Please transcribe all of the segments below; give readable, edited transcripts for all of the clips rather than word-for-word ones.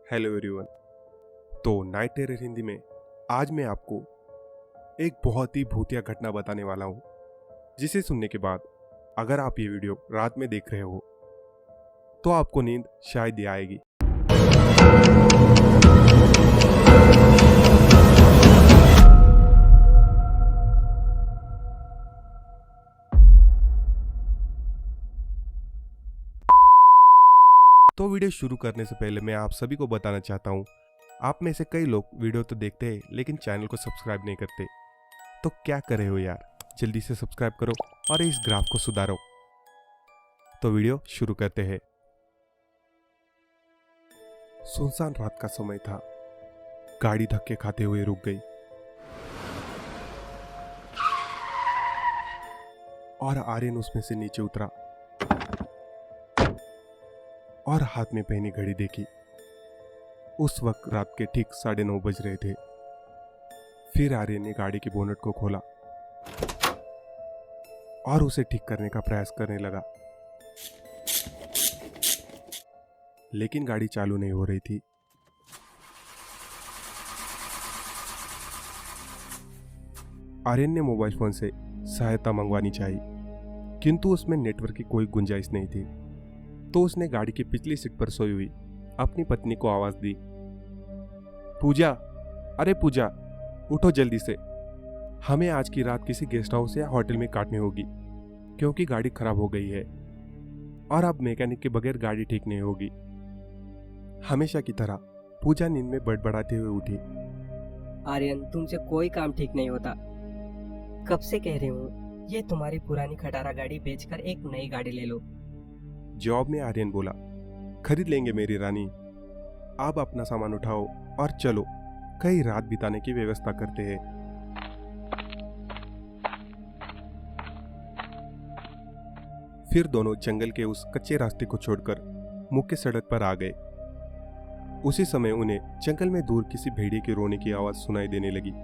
Hello everyone. तो night terror Hindi में आज मैं आपको एक बहुत ही भूतिया घटना बताने वाला हूँ, जिसे सुनने के बाद अगर आप ये वीडियो रात में देख रहे हो तो आपको नींद शायद ही आएगी। तो वीडियो शुरू करने से पहले मैं आप सभी को बताना चाहता हूँ, आप में से कई लोग वीडियो तो देखते हैं लेकिन चैनल को सब्सक्राइब नहीं करते। तो क्या कर रहे हो यार, जल्दी से सब्सक्राइब करो और इस ग्राफ को सुधारो। तो वीडियो शुरू करते हैं। सुनसान रात का समय था। गाड़ी धक्के खाते हुए रुक गई और आर्यन उसमें से नीचे उतरा और हाथ में पहनी घड़ी देखी। उस वक्त रात के ठीक 9:30 बज रहे थे। फिर आर्यन ने गाड़ी के बोनट को खोला और उसे ठीक करने का प्रयास करने लगा, लेकिन गाड़ी चालू नहीं हो रही थी। आर्यन ने मोबाइल फोन से सहायता मंगवानी चाहिए, किंतु उसमें नेटवर्क की कोई गुंजाइश नहीं थी। तो उसने गाड़ी की पिछली सीट पर सोई हुई अपनी पत्नी को आवाज दी, पूजा, अरे पूजा, उठो जल्दी से। हमें आज की रात किसी गेस्ट हाउस या होटल में काटनी होगी, क्योंकि गाड़ी खराब हो गई है और अब मैकेनिक के बगैर गाड़ी ठीक नहीं होगी। हमेशा की तरह पूजा नींद में बड़बड़ाते हुए उठी। आर्यन, तुमसे कोई काम ठीक नहीं होता। कब से कह रही हूँ, ये तुम्हारी पुरानी खटारा गाड़ी बेचकर एक नई गाड़ी ले लो। जवाब में आर्यन बोला, खरीद लेंगे मेरी रानी। आप अपना सामान उठाओ और चलो, कई रात बिताने की व्यवस्था करते हैं। फिर दोनों जंगल के उस कच्चे रास्ते को छोड़कर मुख्य सड़क पर आ गए। उसी समय उन्हें जंगल में दूर किसी भेड़िए के रोने की आवाज सुनाई देने लगी।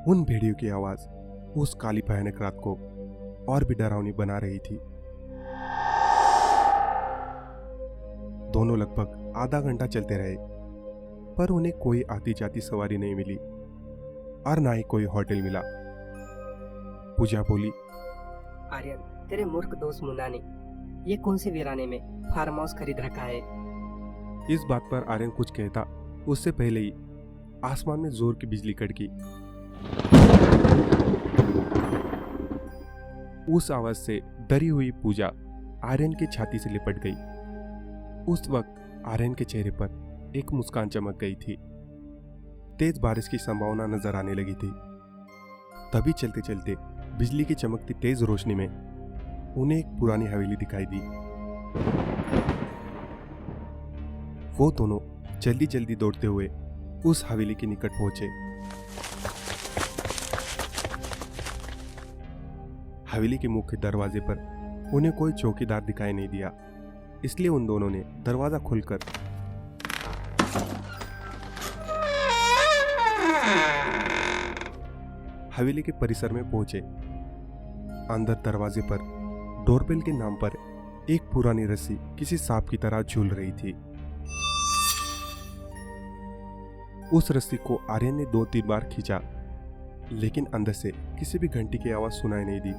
उन भेड़ियों की आवाज उस काली भयानक रात को और भी डरावनी बना रही थी। दोनों लगभग आधा घंटा चलते रहे, पर उन्हें कोई आती जाती सवारी नहीं मिली और ना ही कोई होटल मिला। पूजा बोली, आर्यन, तेरे मूर्ख दोस्त मुन्ना ने ये कौन से वीराने में फार्म हाउस खरीद रखा है। इस बात पर आर्यन कुछ कहता उससे पहले ही आसमान में जोर की बिजली कड़की। उस आवाज से डरी हुई पूजा आर्यन की छाती से लिपट गई। उस वक्त आर्यन के चेहरे पर एक मुस्कान चमक गई थी। तेज बारिश की संभावना नजर आने लगी थी। तभी चलते चलते बिजली की चमकती तेज रोशनी में उन्हें एक पुरानी हवेली दिखाई दी। वो दोनों जल्दी जल्दी दौड़ते हुए उस हवेली के निकट पहुंचे। हवेली के मुख्य दरवाजे पर उन्हें कोई चौकीदार दिखाई नहीं दिया, इसलिए उन दोनों ने दरवाजा खोलकर हवेली के परिसर में पहुंचे। अंदर दरवाजे पर डोरबेल के नाम पर एक पुरानी रस्सी किसी सांप की तरह झूल रही थी। उस रस्सी को आर्यन ने 2-3 बार खींचा, लेकिन अंदर से किसी भी घंटी की आवाज सुनाई नहीं दी।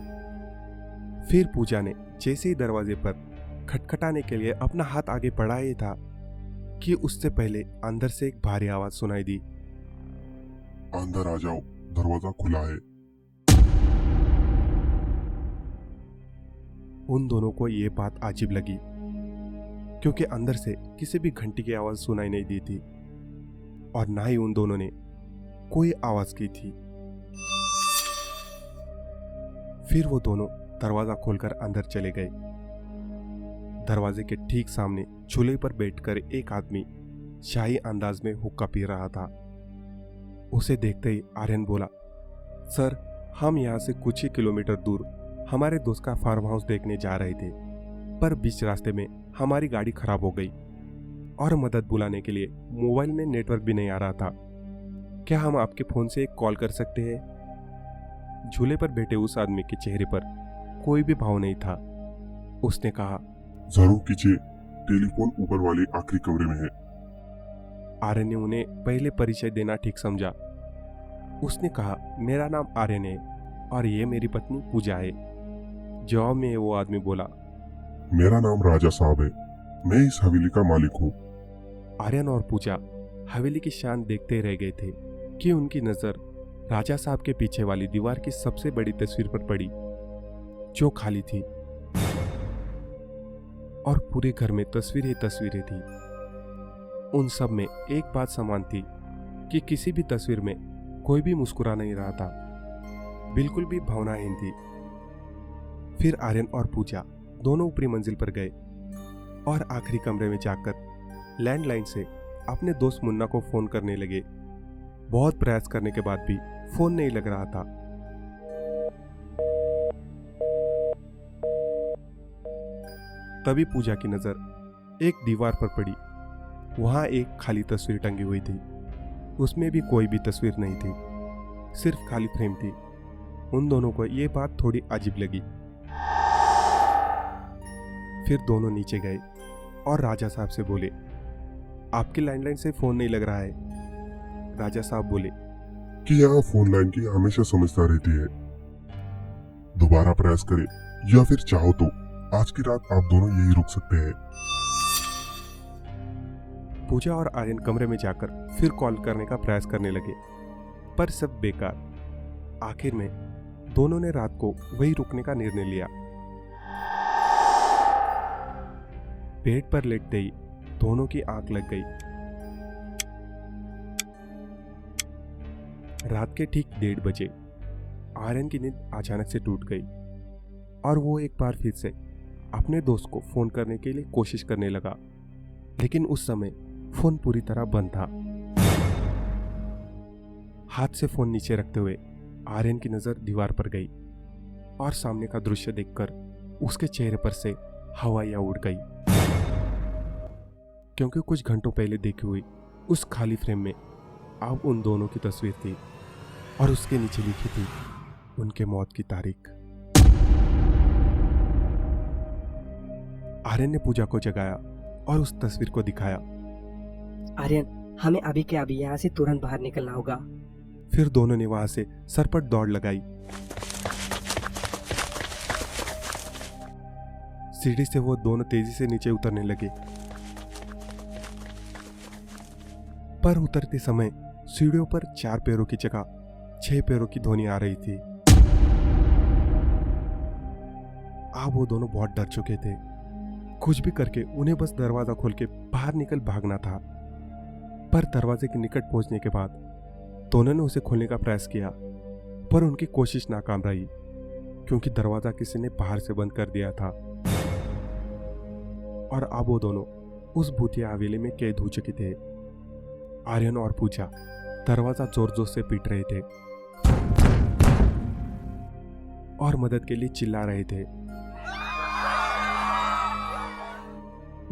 फिर पूजा ने जैसे ही दरवाजे पर खटखटाने के लिए अपना हाथ आगे बढ़ाया था कि उससे पहले अंदर से एक भारी आवाज सुनाई दी, अंदर आ जाओ, दरवाजा खुला है। उन दोनों को ये बात अजीब लगी, क्योंकि अंदर से किसी भी घंटी की आवाज सुनाई नहीं दी थी और ना ही उन दोनों ने कोई आवाज की थी। फिर वो दोनों दरवाजा खोलकर अंदर चले गए। दरवाजे के ठीक सामने चूल्हे पर बैठकर एक आदमी शाही अंदाज में हुक्का पी रहा था। उसे देखते ही आर्यन बोला, सर, हम यहाँ से कुछ ही किलोमीटर दूर हमारे दोस्त का फार्म हाउस देखने जा रहे थे, पर बीच रास्ते में हमारी गाड़ी खराब हो गई और मदद बुलाने के लिए मोबाइल में नेटवर्क भी नहीं आ रहा था। क्या हम आपके फोन से एक कॉल कर सकते हैं? झूले पर बैठे उस आदमी के चेहरे पर कोई भी भाव नहीं था। उसने कहा, जरूर कीजिए, टेलीफोन ऊपर वाले आखिरी कमरे में है। आर्यन ने उन्हें पहले परिचय देना ठीक समझा। उसने कहा, मेरा नाम आर्यन है और ये मेरी पत्नी पूजा है। जवाब में वो आदमी बोला, मेरा नाम राजा साहब है, मैं इस हवेली का मालिक हूँ। आर्यन और पूजा हवेली की शान देखते रह गए थे कि उनकी नजर राजा साहब के पीछे वाली दीवार की सबसे बड़ी तस्वीर पर पड़ी, जो खाली थी और पूरे घर में तस्वीरें तस्वीरें थी। उन सब में एक बात समान थी कि किसी भी तस्वीर में कोई भी मुस्कुरा नहीं रहा था, बिल्कुल भी भावनाहीन थी। फिर आर्यन और पूजा दोनों ऊपरी मंजिल पर गए और आखिरी कमरे में जाकर लैंडलाइन से अपने दोस्त मुन्ना को फोन करने लगे। बहुत प्रयास करने के बाद भी फोन नहीं लग रहा था। तभी पूजा की नजर एक दीवार पर पड़ी। वहां एक खाली तस्वीर टंगी हुई थी। उसमें भी कोई भी तस्वीर नहीं थी, सिर्फ खाली फ्रेम थी। उन दोनों को यह बात थोड़ी अजीब लगी। फिर दोनों नीचे गए और राजा साहब से बोले, आपकी लैंडलाइन से फोन नहीं लग रहा है। राजा साहब बोले कि यहाँ फोन लाइन की हमेशा समस्या रहती है, दोबारा प्रयास करें या फिर चाहो तो आज की रात आप दोनों यही रुक सकते हैं। पूजा और आर्यन कमरे में जाकर फिर कॉल करने का प्रयास करने लगे, पर सब बेकार। आखिर में दोनों ने रात को वही रुकने का निर्णय लिया। बेड पर लेटते ही दोनों की आंख लग गई। रात के ठीक 1:30 बजे आर्यन की नींद अचानक से टूट गई और वो एक बार फिर से अपने दोस्त को फोन करने के लिए कोशिश करने लगा, लेकिन उस समय फोन पूरी तरह बंद था। हाथ से फोन नीचे रखते हुए आर्यन की नजर दीवार पर गई और सामने का दृश्य देखकर उसके चेहरे पर से हवाइयां उड़ गई, क्योंकि कुछ घंटों पहले देखी हुई उस खाली फ्रेम में अब उन दोनों की तस्वीर थी और उसके नीचे लिखी थी उनके मौत की तारीख। आर्यन ने पूजा को जगाया और उस तस्वीर को दिखाया। आर्यन, हमें अभी के अभी यहाँ से तुरंत बाहर निकलना होगा। फिर दोनों ने वहां से सरपट दौड़ लगाई। सीढ़ी से वो दोनों तेजी से नीचे उतरने लगे, पर उतरते समय सीढ़ियों पर 4 पैरों की जगह 6 पैरों की ध्वनि आ रही थी। अब वो दोनों बहुत डर चुके थे। कुछ भी करके उन्हें बस दरवाजा खोल के बाहर निकल भागना था। पर दरवाजे के निकट पहुंचने के बाद दोनों ने उसे खोलने का प्रयास किया, पर उनकी कोशिश नाकाम रही, क्योंकि दरवाजा किसी ने बाहर से बंद कर दिया था। और अब वो दोनों उस भूतिया हवेली में कैद हो चुके थे। आर्यन और पूजा दरवाजा जोर जोर से पीट रहे थे और मदद के लिए चिल्ला रहे थे।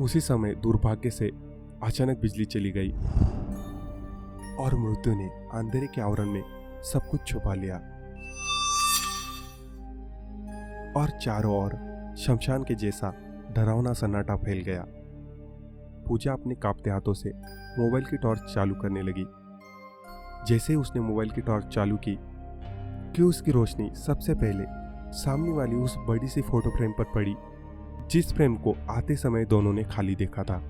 उसी समय दुर्भाग्य से अचानक बिजली चली गई और मृत्यु ने अंधेरे के आवरण में सब कुछ छुपा लिया और चारों ओर शमशान के जैसा डरावना सन्नाटा फैल गया। पूजा अपने कांपते हाथों से मोबाइल की टॉर्च चालू करने लगी। जैसे ही उसने मोबाइल की टॉर्च चालू की कि उसकी रोशनी सबसे पहले सामने वाली उस बड़ी सी फोटो फ्रेम पर पड़ी, जिस फ्रेम को आते समय दोनों ने खाली देखा था।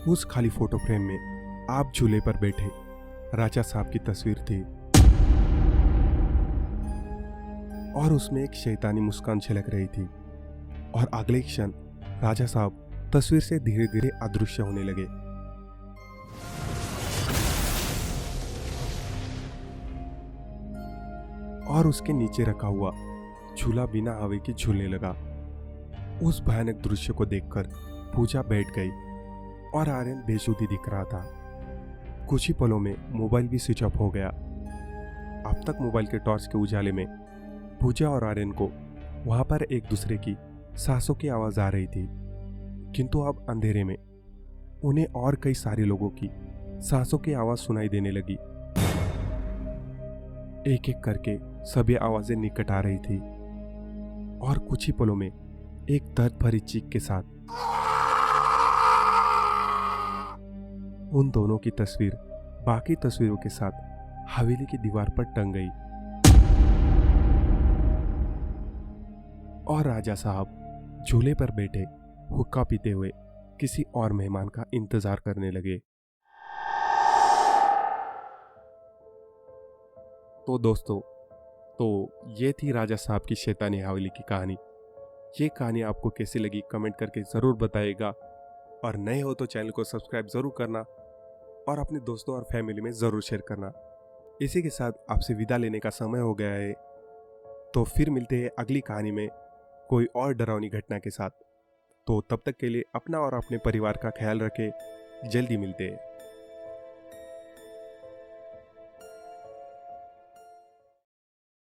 उस खाली फोटो फ्रेम में आप झूले पर बैठे राजा साहब की तस्वीर थी और उसमें एक शैतानी मुस्कान झलक रही थी। और अगले क्षण राजा साहब तस्वीर से धीरे धीरे अदृश्य होने लगे। और उसके नीचे रखा हुआ झूला बिना हवा के झूलने लगा। उस भयानक दृश्य को देखकर पूजा बैठ गई और आर्यन बेसुधी दिख रहा था। कुछ ही पलों में मोबाइल भी स्विच ऑफ हो गया। अब तक मोबाइल के टॉर्च के उजाले में पूजा और आर्यन को वहां पर एक दूसरे की सांसों की आवाज आ रही थी, किंतु अब अंधेरे में उन्हें और कई सारे लोगों की सांसों की आवाज सुनाई देने लगी। एक एक करके सभी आवाजें निकट आ रही थी और कुछ ही पलों में एक दर्द भरी चीख के साथ उन दोनों की तस्वीर बाकी तस्वीरों के साथ हवेली की दीवार पर टंग गई और राजा साहब झूले पर बैठे हुक्का पीते हुए किसी और मेहमान का इंतजार करने लगे। तो दोस्तों, ये थी राजा साहब की शैतानी हवेली की कहानी। ये कहानी आपको कैसी लगी कमेंट करके ज़रूर बताइएगा, और नए हो तो चैनल को सब्सक्राइब ज़रूर करना और अपने दोस्तों और फैमिली में ज़रूर शेयर करना। इसी के साथ आपसे विदा लेने का समय हो गया है, तो फिर मिलते हैं अगली कहानी में कोई और डरावनी घटना के साथ। तो तब तक के लिए अपना और अपने परिवार का ख्याल रखें। जल्दी मिलते हैं।